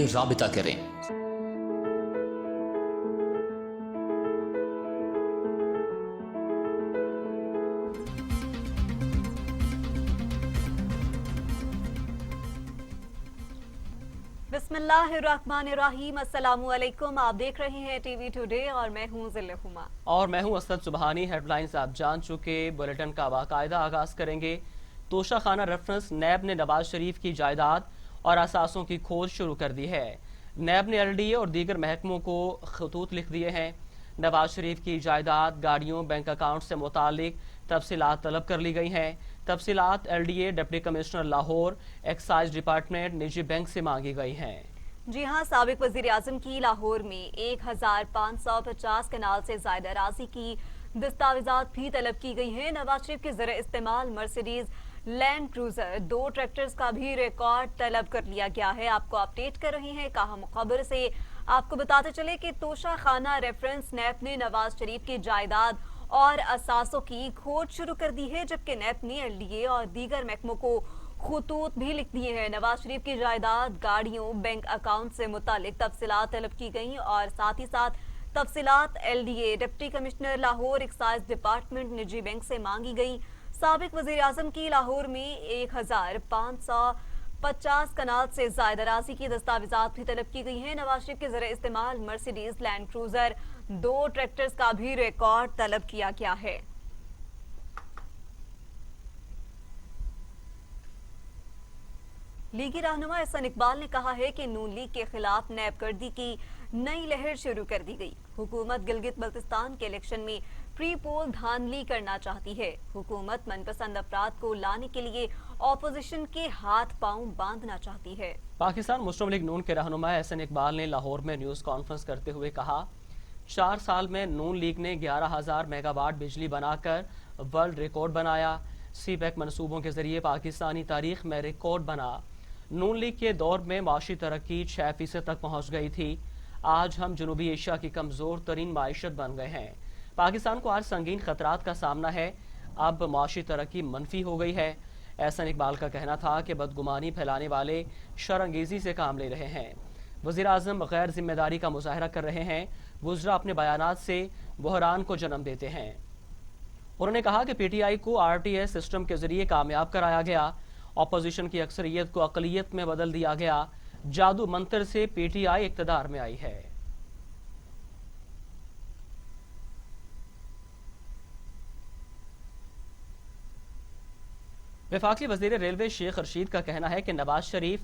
राबिता करें। बिस्मिल्लाहिर्रहमानिर्रहीम, अस्सलामुअलैकुम। आप देख रहे हैं टीवी टुडे और मैं हूं ज़िल्ले हुमा। और मैं हूं असद सुबहानी। हेडलाइंस आप जान चुके, बुलेटिन का बाकायदा आगाज करेंगे। तोशाखाना रेफरेंस, नैब ने नवाज शरीफ की जायदाद और असासों की खोज शुरू कर दी है। नैब ने LDA और दीगर महकमों को खतूत लिख दिए हैं। नवाज शरीफ की जायदाद, गाड़ियों, बैंक अकाउंट से मुतालिक तफसीलात तलब कर ली गई हैं। तफसीलात LDA, deputy commissioner Lahore, excise department, निजी बैंक से मांगी गई हैं। जी हां, साबिक वजीर आजम की लाहौर में 1550 कनाल से ज्यादा अराजी की दस्तावेजात भी तलब की गई हैं। नवाज शरीफ के ज़रिए इस्तेमाल मर्सिडीज लैंड क्रूजर, 2 ट्रैक्टर्स का भी रिकॉर्ड तलब कर लिया गया है। आपको अपडेट कर रहे हैं काहम खबर से। आपको बताते चले कि तोशाखाना रेफरेंस नैब ने नवाज शरीफ की जायदाद और असासों की खोज शुरू कर दी है, जबकि नैब ने LDA और दीगर महकमों को खतूत भी लिख दिए हैं। नवाज शरीफ की जायदाद, गाड़ियों, बैंक अकाउंट से मुतालिक तफसीलात तलब की गई और साथ ही साथ तफसीलात LDA, deputy commissioner Lahore, excise department, निजी बैंक से मांगी गई। साबिक वजीर आजम की लाहौर में 1550 कनाल से ज्यादा अराजी की दस्तावेजात भी तलब की गई हैं। नवाज शरीफ के जरिए इस्तेमाल मर्सिडीज लैंड क्रूजर, 2 ट्रैक्टर्स का भी रिकॉर्ड तलब किया गया है। लीगी रहनुमा एहसन इकबाल ने कहा है कि नून लीग के खिलाफ नैबगर्दी की नई लहर शुरू कर दी गई। हुकूमत गिलगित बल्तिस्तान के इलेक्शन में प्री पोल धांधली करना चाहती है। हुकूमत मनपसंद अफराद को लाने के लिए ऑपोजिशन के हाथ पांव बांधना चाहती है। पाकिस्तान मुस्लिम लीग नून के रहनुमा एहसन इकबाल ने लाहौर में न्यूज़ कॉन्फ्रेंस करते हुए कहा, 4 साल में नून लीग ने 11,000 मेगावाट बिजली बनाकर वर्ल्ड रिकॉर्ड बनाया। CPEC मनसूबों के जरिए पाकिस्तानी तारीख में रिकॉर्ड बना। नून लीग के दौर में माशी तरक्की 6% तक पहुंच गई थी। आज हम जनूबी एशिया की कमज़ोर तरीन माइशत बन गए हैं। पाकिस्तान को आज संगीन खतरात का सामना है। अब माशी तरक्की मनफी हो गई है। एहसन इकबाल का कहना था कि बदगुमानी फैलाने वाले शरअंगेज़ी से काम ले रहे हैं। वज़ीर आज़म गैर जिम्मेदारी का मुजाहरा कर रहे हैं। वुज़रा अपने बयानात से बहरान को जन्म देते हैं। उन्होंने कहा कि PTI को RTS सिस्टम के जरिए कामयाब कराया गया। अपोजिशन की अक्सरियत को अकलियत में बदल दिया गया। जादू मंत्र से PTI इक्तदार में आई है। वफाकी वजीर रेलवे शेख रशीद का कहना है कि नवाज शरीफ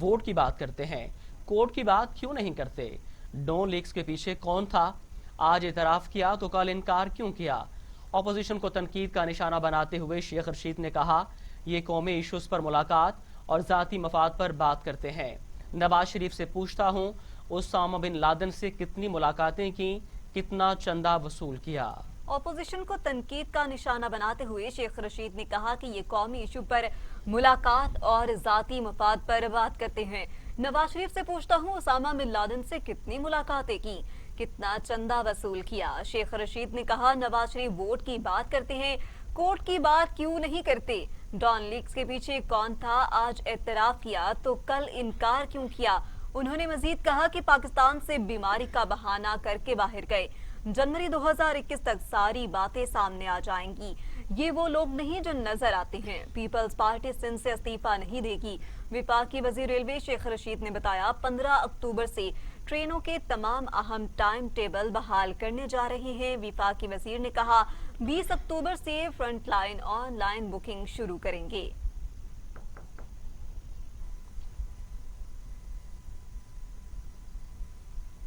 वोट की बात करते हैं, कोर्ट की बात क्यों नहीं करते। डॉन लीक्स के पीछे कौन था? आज इतराफ किया तो कल इनकार क्यों किया? अपोजिशन को तनकीद का निशाना बनाते हुए शेख रशीद ने कहा, ये कौमी इशूज पर मुलाकात और जाती मफाद पर बात करते हैं। नवाज शरीफ से पूछता हूँ, उसामा बिन लादेन से कितनी मुलाकातें की, कितना चंदा वसूल किया? ऑपोजिशन को तनकीद का निशाना बनाते हुए शेख रशीद ने कहा कि ये कौमी इशू पर मुलाकात और जाती मफाद पर बात करते हैं। नवाज शरीफ से पूछता हूँ, उसामा बिन लादेन से कितनी मुलाकातें की, कितना चंदा वसूल किया? शेख रशीद ने कहा, नवाज शरीफ वोट की बात करते हैं, कोर्ट की बात क्यों नहीं करते? डॉन लीक्स के पीछे कौन था? आज एतराफ किया तो कल इनकार क्यों किया? उन्होंने मजीद कहा कि पाकिस्तान से बीमारी का बहाना करके बाहर गए। जनवरी 2021 तक सारी बातें सामने आ जाएंगी। ये वो लोग नहीं जो नजर आते हैं। पीपल्स पार्टी सिंध से इस्तीफा नहीं देगी। विफाकी वजीर रेलवे शेख रशीद ने बताया, 15 अक्टूबर से ट्रेनों के तमाम अहम टाइम टेबल बहाल करने जा रहे हैं। विफाकी वजीर ने कहा, 20 अक्टूबर से फ्रंटलाइन ऑनलाइन बुकिंग शुरू करेंगे।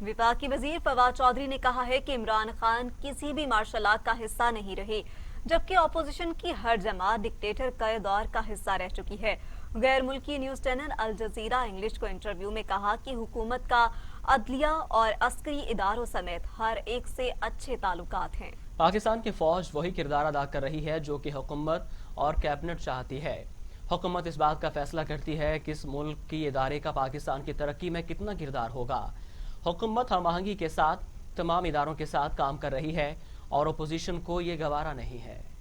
विफाकी वजीर फवाद चौधरी ने कहा है कि इमरान खान किसी भी मार्शल आर्ट का हिस्सा नहीं रहे, जबकि अपोजिशन की हर जमात डिक्टेटर के दौर का हिस्सा रह चुकी है। गैर मुल्की न्यूज चैनल अल जजीरा इंग्लिश को इंटरव्यू में कहा कि हुकूमत का अदलिया और अस्करी इदारों समेत हर एक से अच्छे ताल्लुकात हैं। पाकिस्तान की फौज वही किरदार अदा कर रही है जो कि हुकूमत और कैबिनेट चाहती है। हुकूमत इस बात का फैसला करती है कि इस मुल्क की इदारे का पाकिस्तान की तरक्की में कितना किरदार होगा। हुकूमत हम आहंगी के साथ तमाम इदारों के साथ काम कर रही है और अपोजिशन को ये गवारा नहीं है।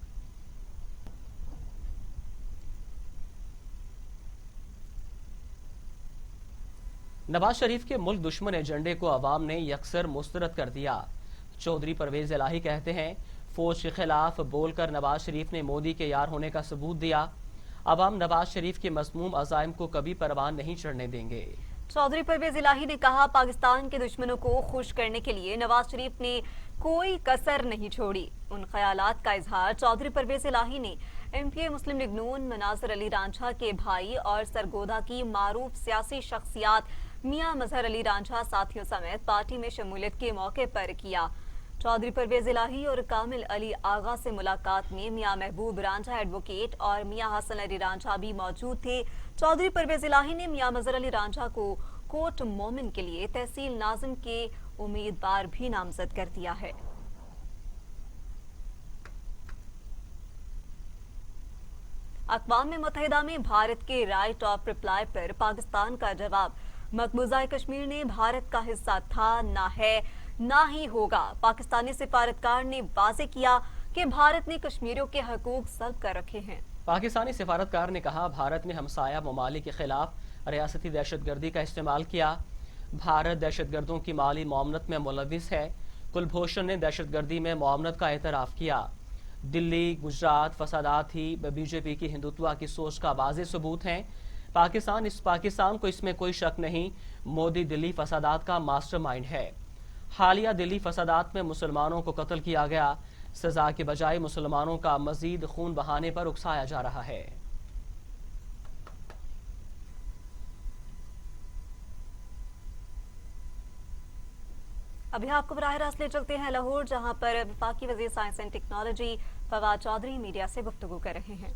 नवाज शरीफ के मुल्क दुश्मन एजेंडे को अवाम ने यकसर मुस्तरद कर दिया। चौधरी परवेज इलाही कहते हैं, फौज के खिलाफ बोलकर नवाज शरीफ ने मोदी के यार होने का सबूत दिया। अवाम नवाज शरीफ के मज़मूम अज़ाइम को कभी परवान नहीं चढ़ने देंगे। चौधरी परवेज इलाही ने कहा, पाकिस्तान के दुश्मनों को खुश करने के लिए नवाज शरीफ ने कोई कसर नहीं छोड़ी। उन ख्यालात का इजहार चौधरी परवेज इलाही ने MPA मुस्लिम लीग नून मनासर अली रांझा के भाई और सरगोधा की मारूफ सियासी शख्सियात मियां मजहर अली रांझा साथियों समेत पार्टी में शमूलियत के मौके पर किया। चौधरी परवेज इलाही और कामिल अली आगा से मुलाकात में मियां महबूब रांझा एडवोकेट और मियां हसन अली रांझा भी मौजूद थे। चौधरी परवेज इलाही ने मियां मजहर अली रांझा को कोट मोमिन के लिए तहसील नाजिम के उम्मीदवार भी नामजद कर दिया है। अक़वाम मुत्तहिदा में भारत के राइट ऑफ रिप्लाई पर पाकिस्तान का जवाब, मकबूजा कश्मीर ने भारत का हिस्सा था, ना है, ना ही होगा। पाकिस्तानी सिफारतकार ने वाज़ेह किया कि भारत ने कश्मीरियों के हकूक सल्ब कर रखे हैं। पाकिस्तानी सिफारतकार ने कहा, भारत ने हमसाया ममालिक के खिलाफ रियासती दहशतगर्दी का इस्तेमाल किया। भारत दहशतगर्दों की माली मुआवनत में मुलविस है। कुलभूषण ने दहशतगर्दी में मुआवनत का एतराफ़ किया। दिल्ली, गुजरात फसादात ही BJP की हिंदुत्व की सोच का वाज़ेह सबूत हैं। पाकिस्तान को इसमें कोई शक नहीं, मोदी दिल्ली फसादात का मास्टरमाइंड है। हालिया दिल्ली फसादात में मुसलमानों को कत्ल किया गया। सजा के बजाय मुसलमानों का मजीद खून बहाने पर उकसाया जा रहा है। अभी आपको बराह रास्त ले चलते हैं लाहौर, जहां पर वफाकी वज़ीर science and technology Fawad Chaudhry media से गुफ्तगू कर रहे हैं।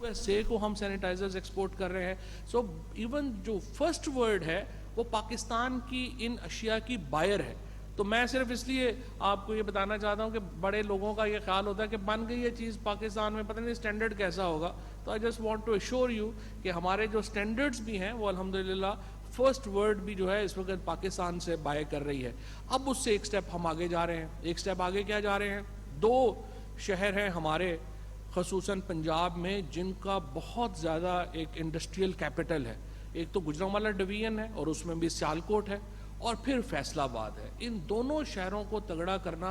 USA को हम सैनिटाइजर्स एक्सपोर्ट कर रहे हैं। सो इवन जो फर्स्ट वर्ड है वो पाकिस्तान की इन अशिया की बायर है। तो मैं सिर्फ इसलिए आपको ये बताना चाहता हूँ कि बड़े लोगों का ये ख्याल होता है कि बन गई ये चीज़ पाकिस्तान में, पता नहीं स्टैंडर्ड कैसा होगा। तो I just want to assure you कि हमारे जो स्टैंडर्ड्स भी हैं वो अल्हम्दुलिल्लाह फर्स्ट वर्ड भी जो है इस वक्त पाकिस्तान से बाय कर रही है। अब उससे एक स्टेप हम आगे जा रहे हैं। एक स्टेप आगे क्या जा रहे हैं, 2 शहर हैं हमारे ख़ुसूसन पंजाब में जिनका बहुत ज़्यादा एक इंडस्ट्रियल कैपिटल है। एक तो गुजरांवाला डिवीजन है और उसमें भी सियालकोट है और फिर फैसलाबाद है। इन दोनों शहरों को तगड़ा करना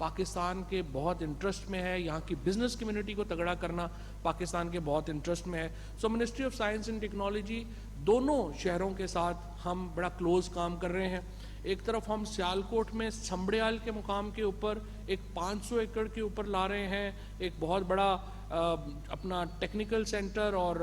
पाकिस्तान के बहुत इंटरेस्ट में है। यहाँ की बिजनेस कम्युनिटी को तगड़ा करना पाकिस्तान के बहुत इंटरेस्ट में है। सो ministry of science and technology दोनों शहरों के साथ हम बड़ा क्लोज काम कर रहे हैं। एक तरफ हम सियालकोट में संबड़ियाल के मुकाम के ऊपर एक 500 एकड़ के ऊपर ला रहे हैं एक बहुत बड़ा अपना टेक्निकल सेंटर और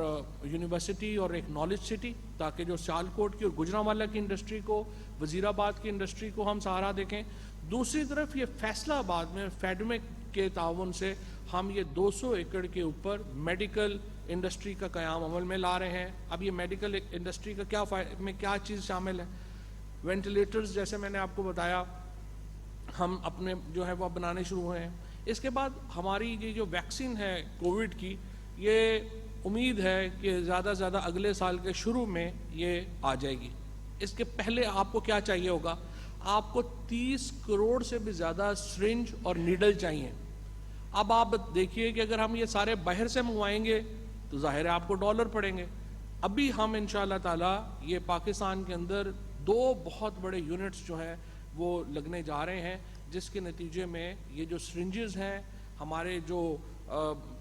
यूनिवर्सिटी और एक नॉलेज सिटी, ताकि जो सियालकोट की और गुजरांवाला की इंडस्ट्री को, वजीराबाद की इंडस्ट्री को हम सहारा देखें। दूसरी तरफ ये फैसलाबाद में फेडमेक के ताउन से हम ये 200 एकड़ के ऊपर मेडिकल इंडस्ट्री का क़याम अमल में ला रहे हैं। अब ये मेडिकल इंडस्ट्री का क्या चीज़ शामिल है, वेंटिलेटर्स जैसे मैंने आपको बताया हम अपने जो है वो बनाने शुरू हुए हैं। इसके बाद हमारी ये जो वैक्सीन है कोविड की, ये उम्मीद है कि ज़्यादा से ज़्यादा अगले साल के शुरू में ये आ जाएगी। इसके पहले आपको क्या चाहिए होगा, आपको 30 करोड़ से भी ज़्यादा सिरिंज और नीडल चाहिए। अब आप देखिए कि अगर हम ये सारे बाहर से मंगवाएंगे तो ज़ाहिर है आपको डॉलर पड़ेंगे। अभी हम इंशाअल्लाह ताला ये पाकिस्तान के अंदर 2 बहुत बड़े यूनिट्स जो हैं वो लगने जा रहे हैं, जिसके नतीजे में ये जो सिरिंजेस हैं हमारे जो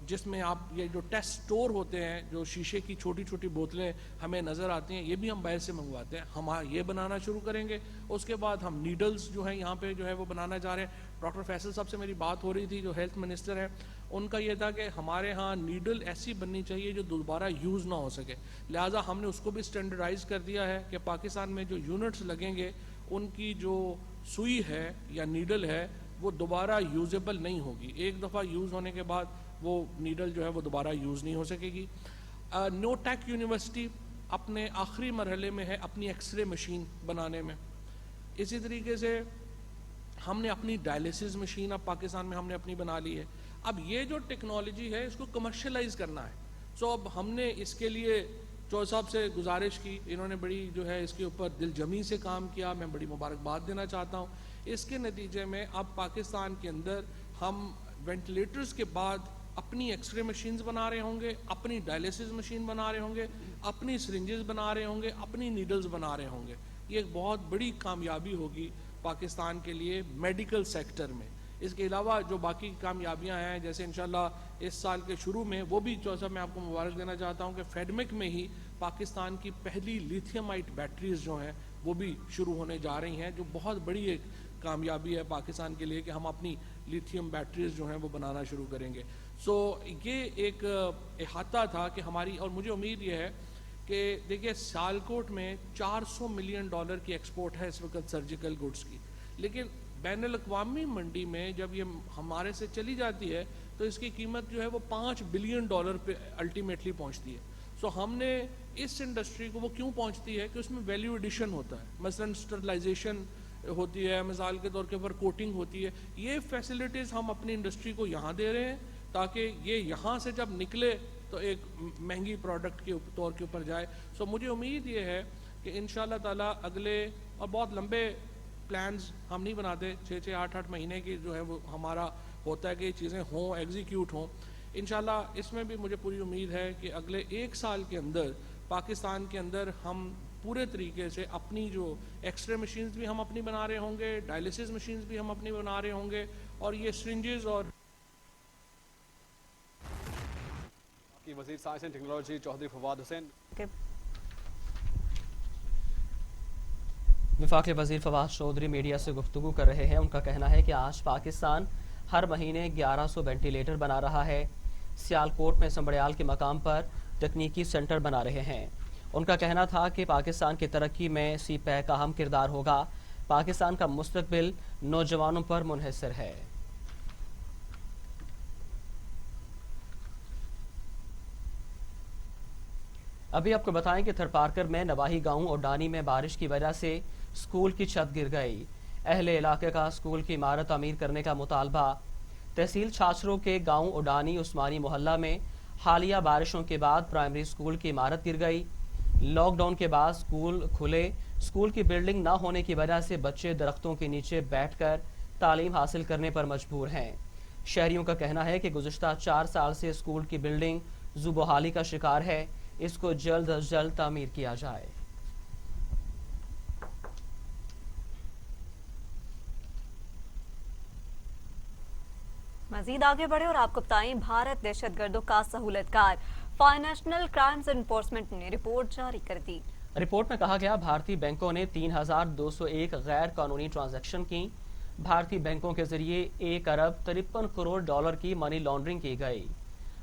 जिसमें आप ये जो टेस्ट स्टोर होते हैं, जो शीशे की छोटी छोटी बोतलें हमें नज़र आती हैं, ये भी हम बाहर से मंगवाते हैं। हम ये बनाना शुरू करेंगे। उसके बाद हम नीडल्स जो हैं यहाँ पे जो है वो बनाना जा रहे हैं। डॉक्टर फैसल साहब से मेरी बात हो रही थी जो हेल्थ मिनिस्टर हैं, उनका ये था कि हमारे यहाँ नीडल ऐसी बननी चाहिए जो दोबारा यूज़ ना हो सके। लिहाजा हमने उसको भी स्टैंडर्डाइज कर दिया है कि पाकिस्तान में जो यूनिट्स लगेंगे उनकी जो सुई है या नीडल है वो दोबारा यूजेबल नहीं होगी। एक दफ़ा यूज़ होने के बाद वो नीडल जो है वो दोबारा यूज़ नहीं हो सकेगी। नोटेक यूनिवर्सिटी अपने आखिरी मरहले में है अपनी एक्सरे मशीन बनाने में। इसी तरीके से हमने अपनी डायलिसिस मशीन अब पाकिस्तान में हमने अपनी बना ली है। अब ये जो टेक्नोलॉजी है इसको कमर्शलाइज करना है। सो अब हमने इसके लिए चौधरी साहब से गुजारिश की, इन्होंने बड़ी जो है इसके ऊपर दिलजमी से काम किया, मैं बड़ी मुबारकबाद देना चाहता हूँ। इसके नतीजे में अब पाकिस्तान के अंदर हम वेंटिलेटर्स के बाद اپنی ایکس رے مشینز بنا رہے ہوں گے, اپنی ڈائلیسس مشین بنا رہے ہوں گے, اپنی سرنجز بنا رہے ہوں گے, اپنی نیڈلز بنا رہے ہوں گے. یہ ایک بہت بڑی کامیابی ہوگی پاکستان کے لیے میڈیکل سیکٹر میں. اس کے علاوہ جو باقی کامیابیاں ہیں, جیسے انشاءاللہ اس سال کے شروع میں, وہ بھی جو میں آپ کو مبارک دینا چاہتا ہوں کہ فیڈمک میں ہی پاکستان کی پہلی لیتھیمائٹ بیٹریز جو ہیں وہ بھی شروع ہونے جا رہی ہیں, جو بہت بڑی ایک کامیابی ہے پاکستان کے لیے کہ ہم اپنی لیتھیم بیٹریز جو ہیں وہ بنانا شروع کریں گے. سو یہ ایک احاطہ تھا کہ ہماری, اور مجھے امید یہ ہے کہ دیکھیے سیالکوٹ میں $400 ملین کی ایکسپورٹ ہے اس وقت سرجیکل گڈس کی, لیکن بین الاقوامی منڈی میں جب یہ ہمارے سے چلی جاتی ہے تو اس کی قیمت جو ہے وہ $5 بلین پہ الٹیمیٹلی پہنچتی ہے. سو ہم نے اس انڈسٹری کو, وہ کیوں پہنچتی ہے کہ اس میں ویلیو ایڈیشن ہوتا ہے, مثلا اسٹرلائزیشن ہوتی ہے, مثال کے طور کے اوپر کوٹنگ ہوتی ہے. یہ فیسلٹیز ہم اپنی انڈسٹری کو یہاں دے رہے ہیں تاکہ یہ یہاں سے جب نکلے تو ایک مہنگی پروڈکٹ کے طور کے اوپر جائے. سو مجھے امید یہ ہے کہ انشاءاللہ تعالیٰ اگلے, اور بہت لمبے پلانز ہم نہیں بناتے, 6-8 مہینے کی جو ہے وہ ہمارا ہوتا ہے کہ یہ چیزیں ہوں, ایگزیکیوٹ ہوں. انشاءاللہ اس میں بھی مجھے پوری امید ہے کہ اگلے 1 سال کے اندر پاکستان کے اندر ہم پورے طریقے سے اپنی جو ایکس رے مشینز بھی ہم اپنی بنا رہے ہوں گے, ڈائلیسس مشینز بھی ہم اپنی بنا رہے ہوں گے, اور یہ سرنجز اور وزیر science and technology Chaudhry Fawad Hussain. وفاقی وزیر فواد چودھری میڈیا سے گفتگو کر رہے ہیں. ان کا کہنا ہے کہ آج پاکستان ہر مہینے 1100 وینٹیلیٹر بنا رہا ہے. سیالکوٹ میں سنبڑیال کے مقام پر تکنیکی سینٹر بنا رہے ہیں. ان کا کہنا تھا کہ پاکستان کی ترقی میں سی پیک کا اہم کردار ہوگا. پاکستان کا مستقبل نوجوانوں پر منحصر ہے. ابھی آپ کو بتائیں کہ تھرپارکر میں نواحی گاؤں اوڈانی میں بارش کی وجہ سے اسکول کی چھت گر گئی. اہل علاقے کا اسکول کی عمارت تعمیر کرنے کا مطالبہ. تحصیل چھاچروں کے گاؤں اوڈانی عثمانی محلہ میں حالیہ بارشوں کے بعد پرائمری اسکول کی عمارت گر گئی. لاک ڈاؤن کے بعد اسکول کھلے, اسکول کی بلڈنگ نہ ہونے کی وجہ سے بچے درختوں کے نیچے بیٹھ کر تعلیم حاصل کرنے پر مجبور ہیں. شہریوں کا کہنا ہے کہ گزشتہ 4 سال سے اسکول کی بلڈنگ زوبحالی کا شکار ہے. اس کو جلد از جلد تعمیر کیا جائے. مزید آگے بڑھے اور آپ کو بتائیں, بھارت دہشت گردوں کا سہولت کار. فائنینشل کرائمز انفورسمنٹ نے رپورٹ جاری کر دی. رپورٹ میں کہا گیا بھارتی بینکوں نے 3201 غیر قانونی ٹرانزیکشن کی. بھارتی بینکوں کے ذریعے $1 ارب 53 کروڑ کی منی لانڈرنگ کی گئی.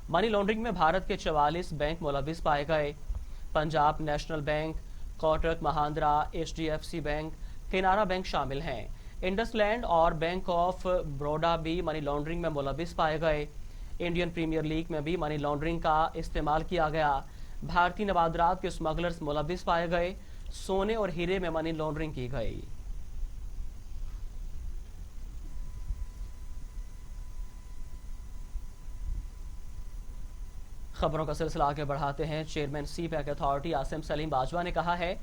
منی لانڈرنگ میں بھارت کے 44 بینک ملوث پائے گئے. Punjab national bank, Kotak Mahindra, HDFC bank, Canara bank شامل ہیں. انڈس لینڈ اور بینک آف بروڈا بھی منی لانڈرنگ میں ملوث پائے گئے. انڈین پریمیئر لیگ میں بھی منی لانڈرنگ کا استعمال کیا گیا. بھارتی نوادرات کے اسمگلرز ملوث پائے گئے. سونے اور ہیرے میں منی لانڈرنگ کی گئی. خبروں کا سلسلہ آگے بڑھاتے ہیں. Chairman CPEC authority Asim Saleem Bajwa نے کہا ہے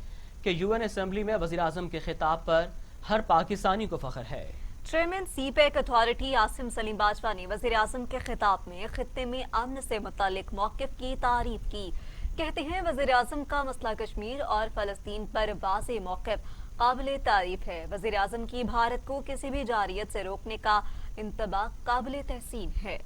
کہ UN اسمبلی میں وزیر اعظم کے خطاب پر ہر پاکستانی کو فخر ہے. Chairman CPEC authority Asim Saleem Bajwa نے وزیر اعظم کے خطاب میں خطے میں امن سے متعلق موقف کی تعریف کی. کہتے ہیں وزیر اعظم کا مسئلہ کشمیر اور فلسطین پر واضح موقف قابل تعریف ہے. وزیر اعظم کی بھارت کو کسی بھی جارحیت سے روکنے کا انتباہ قابل تحسین ہے.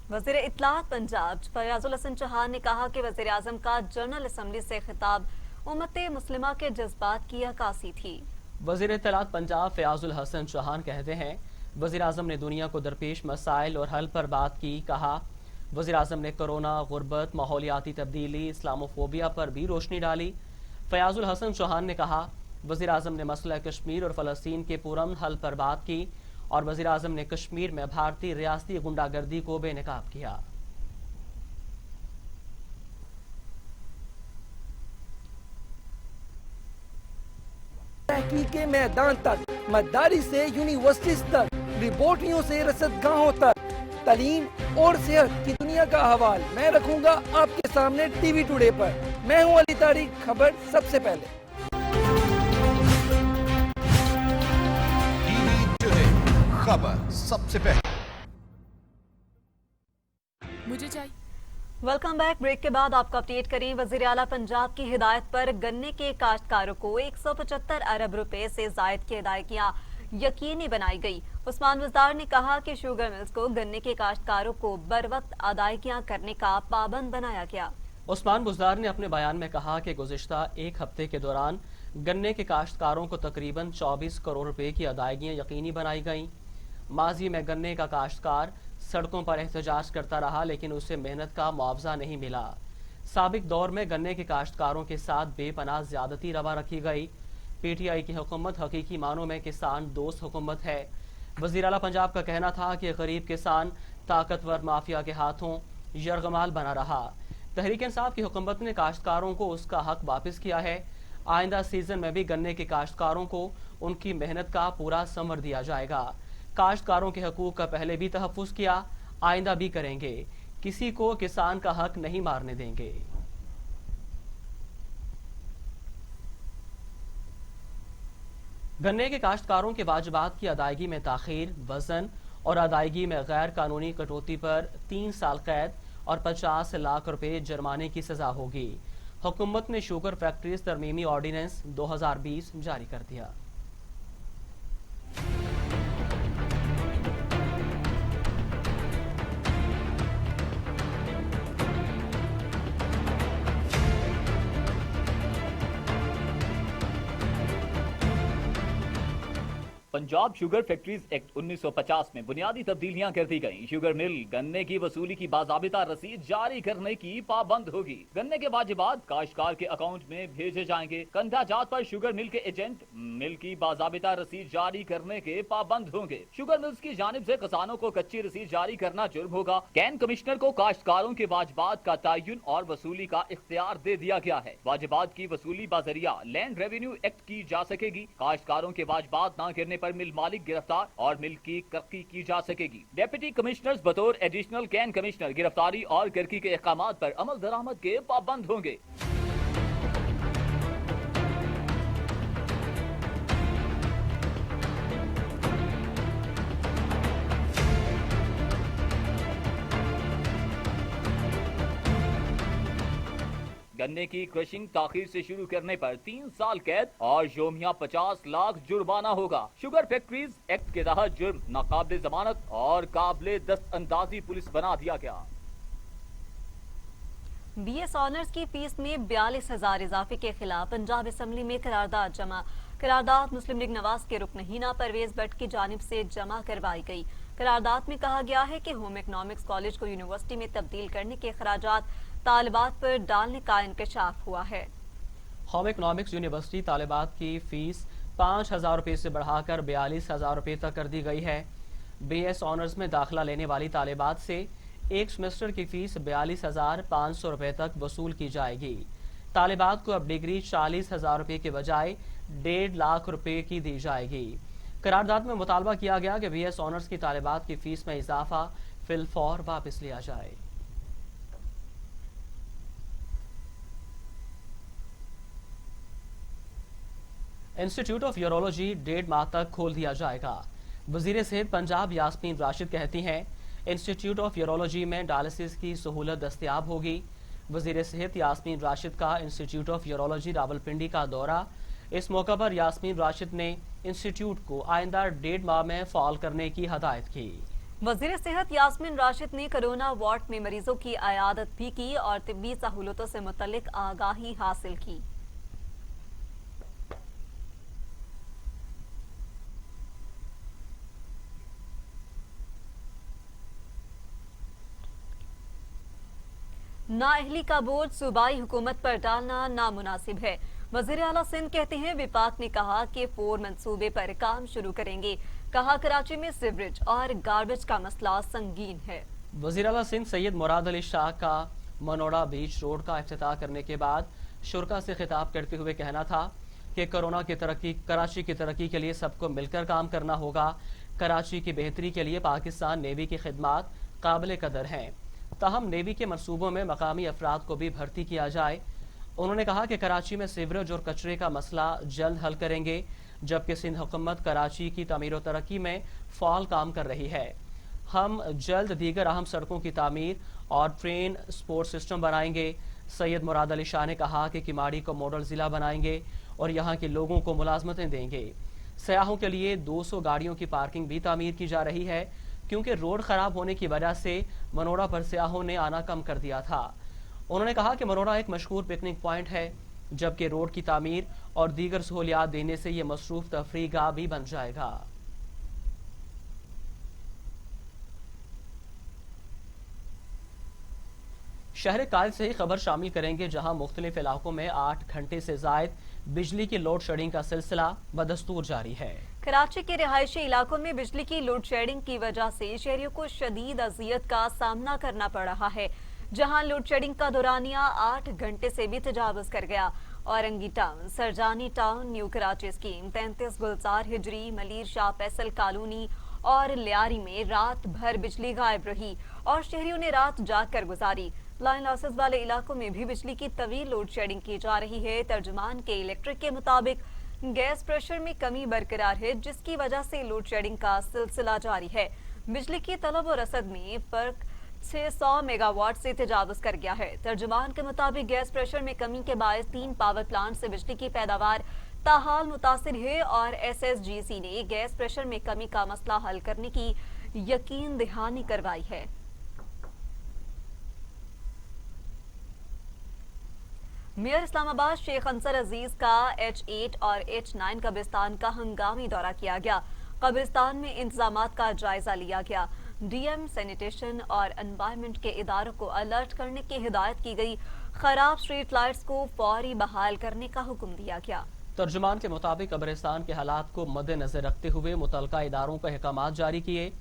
وزیر اطلاعات پنجاب فیاض الحسن چوہان نے کہا کہ وزیر اعظم کا جنرل اسمبلی سے خطاب امت مسلمہ کے جذبات کی عکاسی تھی. وزیر اطلاعات پنجاب فیاض الحسن چوہان کہتے ہیں وزیر اعظم نے دنیا کو درپیش مسائل اور حل پر بات کی. کہا وزیر اعظم نے کرونا, غربت, ماحولیاتی تبدیلی, اسلاموفوبیا پر بھی روشنی ڈالی. فیاض الحسن چوہان نے کہا وزیر اعظم نے مسئلہ کشمیر اور فلسطین کے پرامن حل پر بات کی اور وزیر اعظم نے کشمیر میں بھارتی ریاستی غنڈہ گردی کو بے نقاب کیا. تحقیق کے میدان تک, مداری سے یونیورسٹیز تک, لیبارٹریوں سے رصد گاہوں تک, تعلیم اور صحت کی دنیا کا احوال میں رکھوں گا آپ کے سامنے ٹی وی ٹوڈے پر. میں ہوں علی طارق, خبر سب سے پہلے. खबर सबसे पहले। मुझे चाहिए। Welcome back. ब्रेक के बाद आपको अपडेट करें। वजीर आला पंजाब की हिदायत पर गन्ने के काश्तकारों को 175 अरब रुपए से जायद की अदायगियां यकीनी बनाई गई। उस्मान बुज़दार ने कहा कि शुगर मिल्स को गन्ने के काश्तकारों को बर वक्त अदायगियां करने का पाबंद बनाया गया। उस्मान बुज़दार ने अपने बयान में कहा कि गुज़िश्ता एक हफ्ते के दौरान गन्ने के काश्तकारों को तकरीबन 24 करोड़ रुपए की अदायगियां यकीनी बनाई गईं। माजी में गन्ने का काश्तकार सड़कों पर एहतजाज करता रहा, लेकिन उसे मेहनत का मुआवजा नहीं मिला। साबिक दौर में गन्ने के काश्तकारों के साथ बेपनाह ज्यादती रवा रखी गई। पीटीआई की हुकूमत हकीकी मानों में किसान दोस्त हुकूमत है। वज़ीर आला पंजाब का कहना था कि गरीब किसान ताकतवर माफिया के हाथों यरगमाल बना रहा। तहरीक इंसाफ की हुकूमत ने काश्तकारों को उसका हक वापस किया है। आइंदा सीजन में भी गन्ने के काश्तकारों को उनकी मेहनत का पूरा समर दिया जाएगा। काश्तकारों के हकूक का पहले भी तहफ़्फ़ुज़ किया, आइंदा भी करेंगे। किसी को किसान का हक नहीं मारने देंगे। गन्ने के काश्तकारों के वाजिबात की अदायगी में ताखीर, वजन और अदायगी में गैर कानूनी कटौती पर 3 साल कैद और 50 लाख रुपए जुर्माने की सजा होगी। हुकूमत ने शुगर फैक्ट्रीज तरमीमी ऑर्डिनेंस 2020 जारी कर दिया। पंजाब शुगर फैक्ट्रीज एक्ट 1950 में बुनियादी तब्दीलियां कर दी गईं। शुगर मिल गन्ने की वसूली की बाज़ाबिता रसीद जारी करने की पाबंद होगी। गन्ने के वाजिबात काश्तकार के अकाउंट में भेजे जाएंगे। कंधा जात पर शुगर मिल के एजेंट मिल की बाज़ाबिता रसीद जारी करने के पाबंद होंगे। शुगर मिल्स की जानिब से किसानों को कच्ची रसीद जारी करना जुर्म होगा। कैन कमिश्नर को काश्तकारों के वाजिबात का तयन और वसूली का इख्तियार दे दिया गया है। वाजिबात की वसूली बाजरिया लैंड रेवेन्यू एक्ट की जा सकेगी। काश्तकारों के वाजिबात न गिरने पर मिल मालिक गिरफ्तार और मिल की कर्की की जा सकेगी। डेप्यूटी कमिश्नर्स बतौर एडिशनल कैन कमिश्नर गिरफ्तारी और कर्की के अहकामात पर अमल दरामद के पाबंद होंगे। गन्ने की क्रशिंग ताखीर से शुरू करने पर 3 साल कैद और योमिया 50 लाख जुर्माना होगा। शुगर फैक्ट्रीज एक्ट के तहत जुर्म नाकाबिले जमानत और काबिले दस्तअंदाजी पुलिस बना दिया गया। बीएस ऑनर्स की फीस में 42,000 इजाफे के खिलाफ पंजाब असेंबली में करारदाद जमा। करारदाद मुस्लिम लीग नवाज के रुकन हीना परवेज भट्ट की जानिब से जमा करवाई गई। करारदाद में कहा गया है कि होम इकनॉमिक्स कॉलेज को यूनिवर्सिटी में तब्दील करने के खराजात तालिबात पर डालने का इंकशाफ हुआ है। होम इकनॉमिक्स यूनिवर्सिटी तालिबात की फीस 5,000 रुपए से बढ़ाकर 42,000 रुपए तक कर दी गई है। बीएस ऑनर्स में दाखिला लेने वाली तालिबात से एक सेमेस्टर की फीस 42,500 रुपए तक वसूल की जाएगी। तालिबात को अब डिग्री 40,000 रुपए के बजाय 1.5 लाख रुपए की दी जाएगी। करारदाद में मुतालबा किया गया कि बीएस ऑनर्स की तालिबात की फीस में इजाफा फिलफौर वापस लिया जाए। इंस्टीट्यूट ऑफ यूरोलॉजी 1.5 माह तक खोल दिया जाएगा। वजीर सेहत पंजाब यास्मीन राशिद कहती हैं, इंस्टीट्यूट ऑफ यूरोलॉजी में डायलिसिस की सहूलत दस्तयाब होगी। वजीर सेहत यास्मीन राशिद का इंस्टीट्यूट ऑफ यूरोलॉजी रावलपिंडी का दौरा। इस मौका पर यास्मीन राशिद ने इंस्टीट्यूट को आइंदा 1.5 माह में फाल करने की हदायत की। वजीर सेहत यास्मीन राशिद ने कोरोना वार्ड में मरीजों की अयादत भी की और तिब्बी सहूलतों से मुतल्लिक आगाही हासिल की। नाअहली का बोझ सूबाई हुकूमत पर डालना नामुनासिब है। वज़ीर आला सिंध कहते हैं, विभाग ने कहा कि 4 मंसूबे पर काम शुरू करेंगे। कहा, कराची में सीवरेज और गार्बेज का मसला संगीन है। वज़ीर आला सिंध सैयद मुराद अली शाह का मनोड़ा बीच रोड का इफ्तिताह करने के बाद शुरा से खिताब करते हुए कहना था कि कराची की तरक्की के लिए सबको मिलकर काम करना होगा। कराची की बेहतरी के लिए पाकिस्तान नेवी की खिदमात काबिल कदर हैं। ताहम नेवी के मनसूबों में मकामी अफराद को भी भर्ती किया जाए। उन्होंने कहा कि कराची में सीवरेज और कचरे का मसला जल्द हल करेंगे। जबकि सिंध हुकूमत कराची की तमीर व तरक्की में फ़ाल काम कर रही है। हम जल्द दीगर अहम सड़कों की तामीर और ट्रेन सपोर्ट सिस्टम बनाएंगे। सैयद मुराद अली शाह ने कहा कि किमाड़ी को मॉडल ज़िला बनाएंगे और यहाँ के लोगों को मुलाजमतें देंगे। सयाहों के लिए 200 गाड़ियों की पार्किंग भी तामीर की जा रही है, क्योंकि रोड ख़राब होने की वजह से मनोरा पर सयाहों ने आना कम कर दिया था। उन्होंने कहा कि मनोरा एक मशहूर पिकनिक पॉइंट है, जबकि रोड की तामीर और दीगर सहूलियात देने से ये मसरूफ तफरीह गाह भी बन जाएगा। शहर कायल से ही खबर शामिल करेंगे, जहां मुख्तलिफ इलाकों में 8 घंटे से जायद बिजली की लोड शेडिंग का सिलसिला बदस्तूर जारी है। कराची के रिहायशी इलाकों में बिजली की लोड शेडिंग की वजह से शहरियों को शदीद अजियत का सामना करना पड़ रहा है, जहां लोड शेडिंग का दौरानिया 8 घंटे से भी तजावुज कर गया। Orangi town, Sarjani town, new Karachi scheme, 33 गुलजार हिजरी, मलीर शाह फैसल कॉलोनी और लियारी में रात भर बिजली गायब रही और शहरियों ने रात जाग कर गुजारी। लाइन लॉसेस वाले इलाकों में भी बिजली की तवील लोड शेडिंग की जा रही है। तर्जुमान के इलेक्ट्रिक के मुताबिक गैस प्रेशर में कमी बरकरार है, जिसकी वजह से लोड शेडिंग का सिलसिला जारी है। बिजली की तलब और रसद में फर्क 600 मेगावाट से तजावुज कर गया है। तर्जुमान के मुताबिक गैस प्रेशर में कमी के बायस 3 पावर प्लांट से बिजली की पैदावार ताहाल मुतासिर है और SSGC ने गैस प्रेशर में कमी का मसला हल करने की यकीन दहानी करवाई है। मेयर इस्लामाबाद शेख अंसर अजीज का H8 और H9 कब्रिस्तान का हंगामी दौरा किया गया। कब्रिस्तान में इंतजामात का जायजा लिया गया। DM, सैनिटेशन और एनवायरनमेंट के इदारों को अलर्ट करने की हिदायत की गई। खराब स्ट्रीट लाइट्स को फौरी बहाल करने का हुक्म दिया गया। तर्जुमान के मुताबिक कब्रिस्तान के हालात को मद्देनजर रखते हुए मुतलका इदारों को अहकामात जारी किए।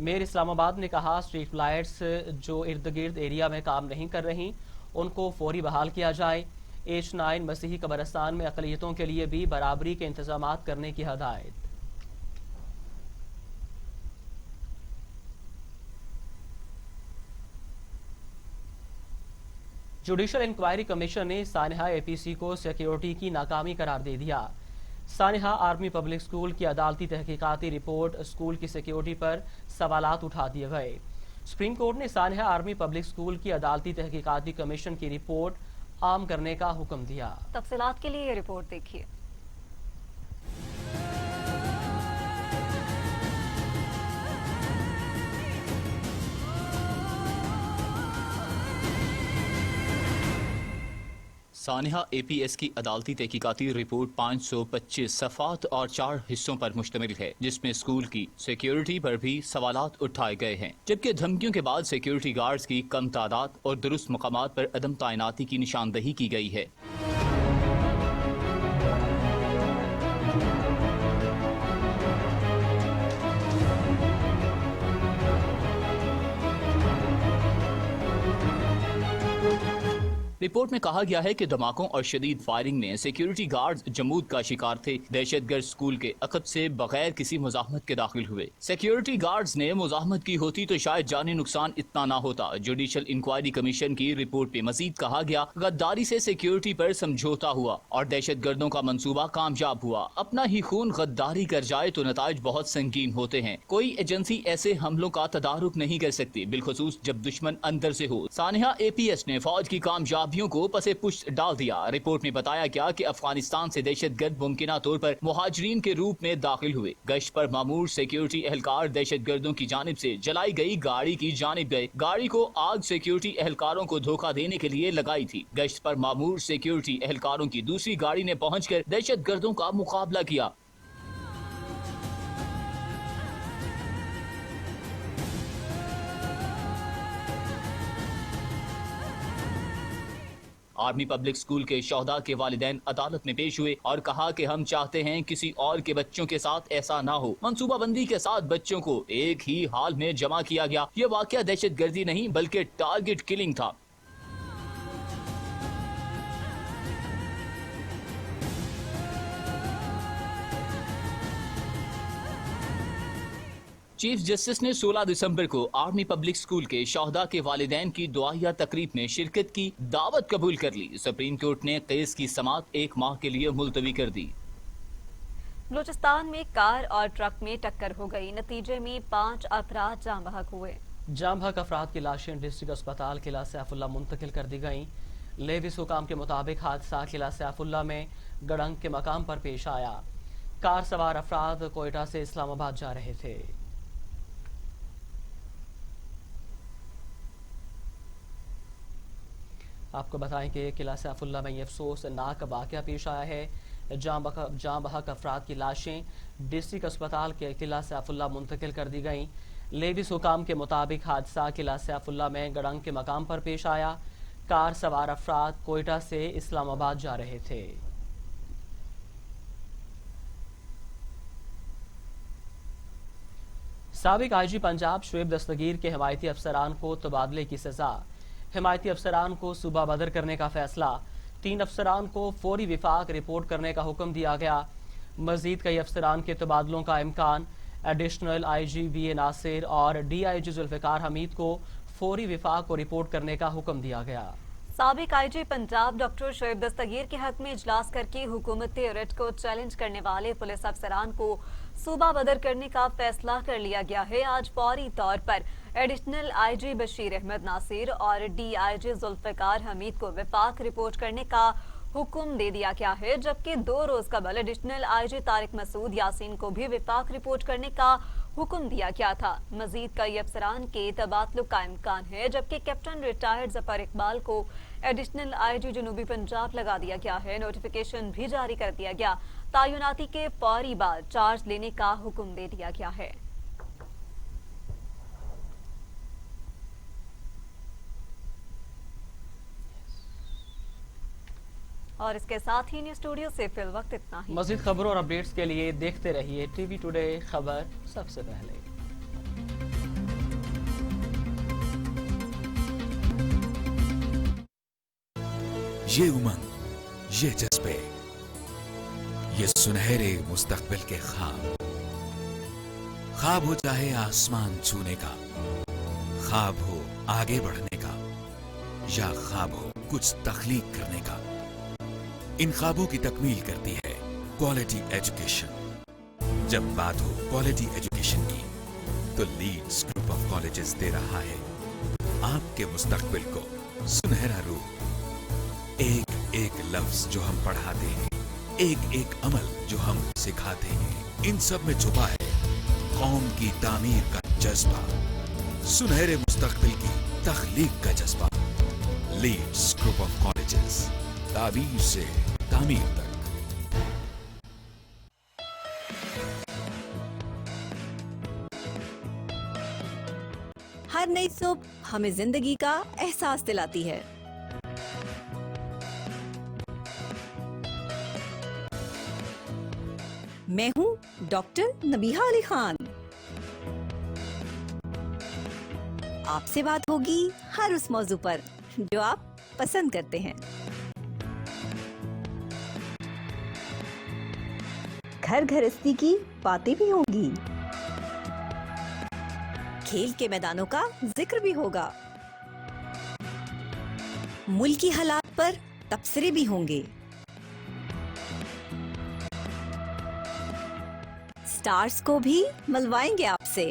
मेयर इस्लामाबाद ने कहा, स्ट्रीट लाइट्स जो इर्द गिर्द एरिया में काम नहीं कर रही उनको फौरी बहाल किया जाए। H9 मसीही कब्रिस्तान में अक़लियतों के लिए भी बराबरी के इंतजामात करने की हदायत। जुडिशल इंक्वायरी कमीशन ने सानिहा APC को सिक्योरिटी की नाकामी करार दे दिया। सानिहा आर्मी पब्लिक स्कूल की अदालती तहकीकाती रिपोर्ट स्कूल की सिक्योरिटी पर सवालात उठा दिए गए। सुप्रीम कोर्ट ने सानिहा आर्मी पब्लिक स्कूल की अदालती तहकीकाती कमीशन की रिपोर्ट आम करने का हुक्म दिया। तफसीलात के लिए ये रिपोर्ट देखिए। सानिहा APS की अदालती तहकीकाती रिपोर्ट 525 सफ़ात और 4 हिस्सों पर मुश्तमिल है, जिसमें स्कूल की सिक्योरिटी पर भी सवालात उठाए गए हैं, जबकि धमकियों के बाद सिक्योरिटी गार्ड्स की कम तादाद और दुरुस्त मकामात पर अदम तैनाती की निशानदही की गई है। रिपोर्ट में कहा गया है कि धमाकों और शदीद फायरिंग में सिक्योरिटी गार्ड्स जमूद का शिकार थे। दहशतगर्द स्कूल के अकब से बगैर किसी मुजाहमत के दाखिल हुए। सिक्योरिटी गार्ड्स ने मुजाहमत की होती तो शायद जानी नुकसान इतना ना होता। जुडिशल इंक्वायरी कमीशन की रिपोर्ट में मजीद कहा गया, गद्दारी से सिक्योरिटी पर समझौता हुआ और दहशतगर्दों का मंसूबा कामयाब हुआ। अपना ही खून गद्दारी कर जाए तो नताइज बहुत संगीन होते हैं। कोई एजेंसी ऐसे हमलों का तदारुक नहीं कर सकती, बिलखुसूस जब दुश्मन अंदर से हो। सानिहा APS ने फौज की कामयाबियों को पसे पुष्ट डाल दिया। रिपोर्ट में बताया गया कि अफगानिस्तान से दहशतगर्द मुमकिना तौर पर मुहाजिरीन के रूप में दाखिल हुए। गश्त पर मामूर सिक्योरिटी एहलकार दहशतगर्दों की जानिब से जलाई गई गाड़ी की जानिब गए। गाड़ी को आग सिक्योरिटी एहलकारों को धोखा देने के लिए लगाई थी। गश्त पर मामूर सिक्योरिटी एहलकारों की दूसरी गाड़ी ने पहुंचकर दहशतगर्दों का मुकाबला किया। आर्मी पब्लिक स्कूल के शोहदा के वालिदैन अदालत में पेश हुए और कहा कि हम चाहते हैं किसी और के बच्चों के साथ ऐसा ना हो। मंसूबाबंदी के साथ बच्चों को एक ही हाल में जमा किया गया। ये वाकया दहशतगर्दी नहीं बल्कि टारगेट किलिंग था। चीफ जस्टिस ने 16 दिसंबर को आर्मी पब्लिक स्कूल के शोहदा के वालिदैन की दुआया तकरीब में शिरकत की दावत कबूल कर ली। सुप्रीम कोर्ट ने केस की समाअत 1 माह के लिए मुलतवी कर दी। बलूचिस्तान में कार और ट्रक में टक्कर हो गई। नतीजे में 5 अफराद जाम बहक हुए। जाम बहक अफराद की लाशें डिस्ट्रिक्ट अस्पताल किला सैफुल्ला मुंतकिल कर दी गईं। लेविस हुकाम के मुताबिक हादसा किला सैफुल्ला में गड़ंग के मकाम पर पेश आया। कार सवार अफराद कोयटा से इस्लामाबाद जा रहे थे। आपको बताएं कि किला सैफुल्ला में ये अफसोसनाक वाक़या पेश आया है। जाम बहक अफराद की लाशें डिस्ट्रिक्ट अस्पताल के किला सैफुल्ला मुंतकिल कर दी गईं। लेविस हुकाम के मुताबिक हादसा किला सैफुल्ला में गड़ंग के मकाम पर पेश आया। कार सवार अफराद कोयटा से इस्लामाबाद जा रहे थे। साबिक आईजी पंजाब शुएब दस्तगीर के हिमायती अफसरान को तबादले की सजा। हिमायती अफसरान को सूबा बदर करने का फैसला। 3 अफसरान को फौरी विफाक रिपोर्ट करने का हुक्म दिया गया। मजीद कई अफसरान के तबादलों का इम्कान। एडिशनल आईजी बी ए नासिर और डीआईजी जुल्फिकार हमीद को फौरी विफाक को रिपोर्ट करने का हुक्म दिया गया। साबिक आईजी पंजाब डॉक्टर शुएब दस्तगीर के हक में इजलास करके हुकूमती रिट को चैलेंज करने वाले पुलिस अफसरान को सूबा बदर करने का फैसला कर लिया गया है। आज फौरी तौर पर एडिशनल आईजी बशीर अहमद नासिर और डीआईजी जुल्फिकार हमीद को विफाक रिपोर्ट करने का हुक्म दे दिया गया है, जबकि 2 रोज कबल एडिशनल आईजी तारिक मसूद यासीन को भी विफाक रिपोर्ट करने का हुक्म दिया गया था। मजीद कई अफसरान के तबादलों का इम्कान है, जबकि कैप्टन रिटायर्ड जफर इकबाल को एडिशनल आईजी जनूबी पंजाब लगा दिया गया है। नोटिफिकेशन भी जारी कर दिया गया। तायुनाती के फौरी बाद चार्ज लेने का हुक्म दे दिया गया है। और इसके साथ ही न्यूज़ स्टूडियो से फिल वक्त इतना ही। मज़ीद खबरों और अपडेट्स के लिए देखते रहिए टीवी टुडे, खबर सबसे पहले। ये उमंग, ये जज्बे, ये सुनहरे मुस्तकबिल के ख्वाब हो चाहे आसमान छूने का, ख्वाब हो आगे बढ़ने का, या ख्वाब हो कुछ तख्लीक करने का, इन ख्वाबों की तकमील करती है क्वालिटी एजुकेशन। जब बात हो क्वालिटी एजुकेशन की, तो लीड्स ग्रुप ऑफ कॉलेजेस दे रहा है आपके मुस्तकबिल को सुनहरा रूप। एक एक लफ्ज जो हम पढ़ाते हैं, एक एक अमल जो हम सिखाते हैं, इन सब में छुपा है कौम की तामीर का जज्बा, सुनहरे मुस्तकबिल की तख्लीक का जज्बा। लीड्स ग्रुप ऑफ कॉलेजेस, ताबीर से तामीर तक। हर नई सुबह हमें जिंदगी का एहसास दिलाती है। मैं हूं डॉक्टर नबीहा अली खान। आपसे बात होगी हर उस मौजू पर जो आप पसंद करते हैं। घर गृहस्थी की बातें भी होंगी, खेल के मैदानों का जिक्र भी होगा, मुल्की हालात पर तबसरे भी होंगे। स्टार्स को भी मिलवाएंगे आपसे।